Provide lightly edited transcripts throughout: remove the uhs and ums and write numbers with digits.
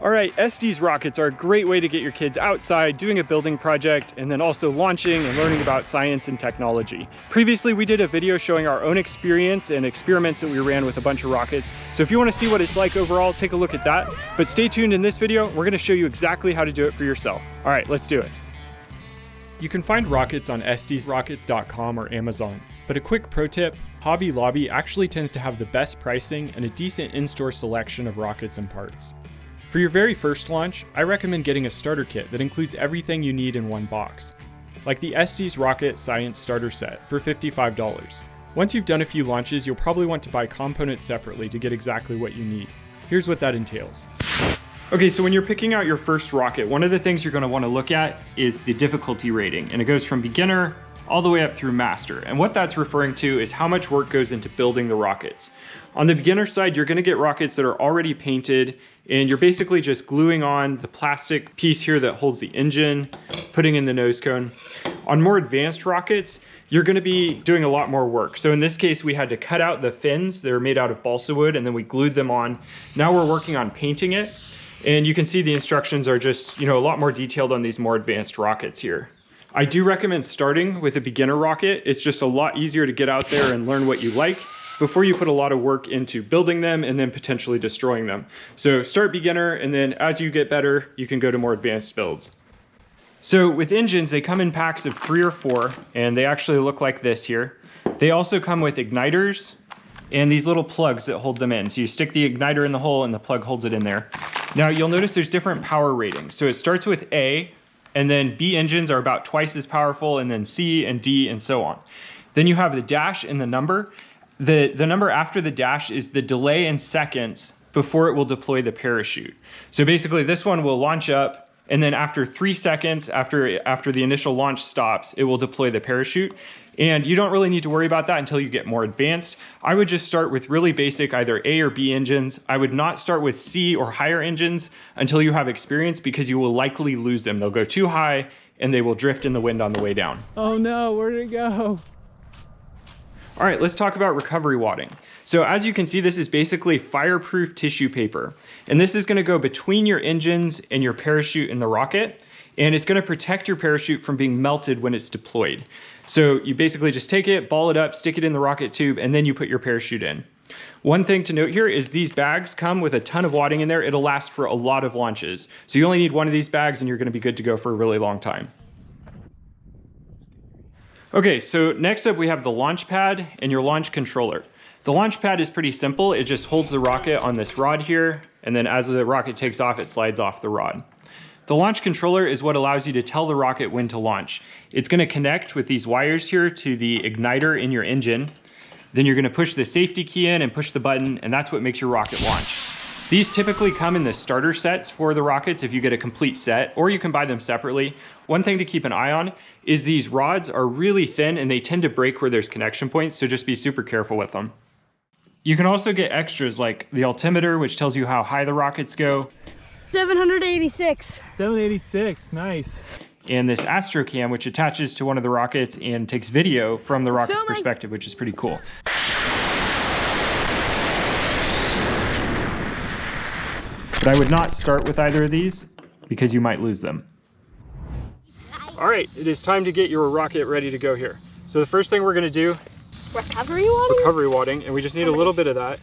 All right, Estes rockets are a great way to get your kids outside doing a building project and then also launching and learning about science and technology. Previously, we did a video showing our own experience and experiments that we ran with a bunch of rockets. So if you want to see what it's like overall, take a look at that. But stay tuned, in this video, we're going to show you exactly how to do it for yourself. All right, let's do it. You can find rockets on estesrockets.com or Amazon. But a quick pro tip, Hobby Lobby actually tends to have the best pricing and a decent in-store selection of rockets and parts. For your very first launch, I recommend getting a starter kit that includes everything you need in one box, like the Estes Rocket Science Starter Set for $55. Once you've done a few launches, you'll probably want to buy components separately to get exactly what you need. Here's what that entails. Okay, so when you're picking out your first rocket, one of the things you're going to want to look at is the difficulty rating, and it goes from beginner all the way up through master. And what that's referring to is how much work goes into building the rockets. On the beginner side, you're going to get rockets that are already painted, and you're basically just gluing on the plastic piece here that holds the engine, putting in the nose cone. On more advanced rockets, you're going to be doing a lot more work. So in this case, we had to cut out the fins. They're made out of balsa wood, and then we glued them on. Now we're working on painting it. And you can see the instructions are just, a lot more detailed on these more advanced rockets here. I do recommend starting with a beginner rocket. It's just a lot easier to get out there and learn what you like before you put a lot of work into building them and then potentially destroying them. So start beginner, and then as you get better, you can go to more advanced builds. So with engines, they come in packs of 3 or 4, and they actually look like this here. They also come with igniters and these little plugs that hold them in. So you stick the igniter in the hole and the plug holds it in there. Now you'll notice there's different power ratings. So it starts with A, and then B engines are about twice as powerful, and then C and D and so on. Then you have the dash and the number. The number after the dash is the delay in seconds before it will deploy the parachute. So basically this one will launch up, and then after 3 seconds after the initial launch stops, it will deploy the parachute. And you don't really need to worry about that until you get more advanced. I would just start with really basic either A or B engines. I would not start with C or higher engines until you have experience, because you will likely lose them. They'll go too high and they will drift in the wind on the way down. Oh no, where did it go? All right, let's talk about recovery wadding. So as you can see, this is basically fireproof tissue paper. And this is gonna go between your engines and your parachute in the rocket. And it's gonna protect your parachute from being melted when it's deployed. So you basically just take it, ball it up, stick it in the rocket tube, and then you put your parachute in. One thing to note here is these bags come with a ton of wadding in there. It'll last for a lot of launches. So you only need one of these bags and you're gonna be good to go for a really long time. Okay, so next up we have the launch pad and your launch controller. The launch pad is pretty simple. It just holds the rocket on this rod here, and then as the rocket takes off, it slides off the rod. The launch controller is what allows you to tell the rocket when to launch. It's going to connect with these wires here to the igniter in your engine. Then you're going to push the safety key in and push the button, and that's what makes your rocket launch. These typically come in the starter sets for the rockets if you get a complete set, or you can buy them separately. One thing to keep an eye on is these rods are really thin and they tend to break where there's connection points, so just be super careful with them. You can also get extras like the altimeter, which tells you how high the rockets go. 786. 786, nice. And this astrocam, which attaches to one of the rockets and takes video from the rocket's perspective, which is pretty cool. But I would not start with either of these because you might lose them. All right, it is time to get your rocket ready to go here. So the first thing we're gonna do, Recovery wadding? Recovery wadding, and we just need a little bit of that.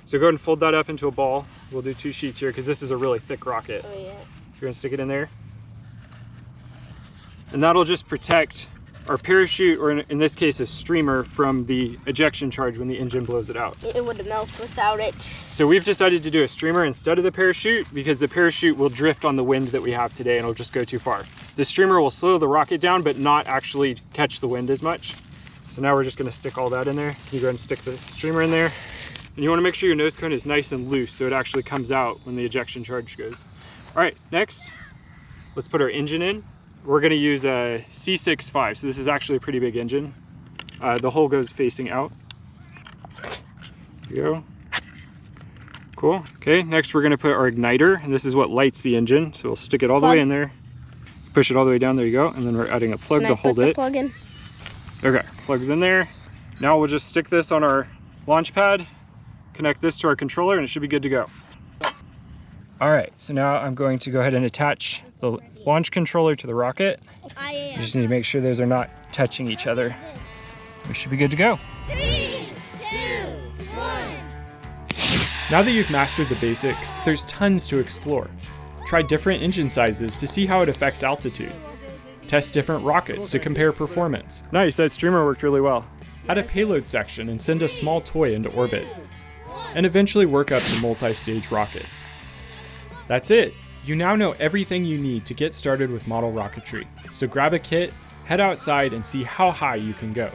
So go ahead and fold that up into a ball. We'll do 2 sheets here because this is a really thick rocket. Oh yeah. You're gonna stick it in there. And that'll just protect our parachute, or in this case a streamer, from the ejection charge when the engine blows it out. It would melt without it. So we've decided to do a streamer instead of the parachute because the parachute will drift on the wind that we have today and it'll just go too far. The streamer will slow the rocket down but not actually catch the wind as much. So now we're just gonna stick all that in there. Can you go ahead and stick the streamer in there? And you wanna make sure your nose cone is nice and loose so it actually comes out when the ejection charge goes. All right, next, let's put our engine in. We're gonna use a C65, so this is actually a pretty big engine. The hole goes facing out. There you go. Cool, okay, next we're gonna put our igniter, and this is what lights the engine. So we'll stick it all the way in there, push it all the way down, there you go, and then we're adding a plug to hold it. Plug in? Okay, plug's in there. Now we'll just stick this on our launch pad, connect this to our controller, and it should be good to go. All right, so now I'm going to go ahead and attach the launch controller to the rocket. You just need to make sure those are not touching each other. We should be good to go. 3, 2, 1. Now that you've mastered the basics, there's tons to explore. Try different engine sizes to see how it affects altitude. Test different rockets to compare performance. Nice, that streamer worked really well. Add a payload section and send a small toy into orbit. And eventually work up to multi-stage rockets. That's it! You now know everything you need to get started with model rocketry. So grab a kit, head outside, and see how high you can go.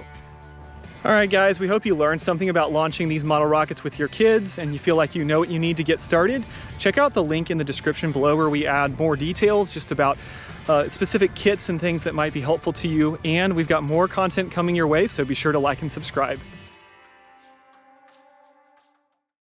All right, guys, we hope you learned something about launching these model rockets with your kids and you feel like you know what you need to get started. Check out the link in the description below where we add more details just about specific kits and things that might be helpful to you. And we've got more content coming your way, so be sure to like and subscribe.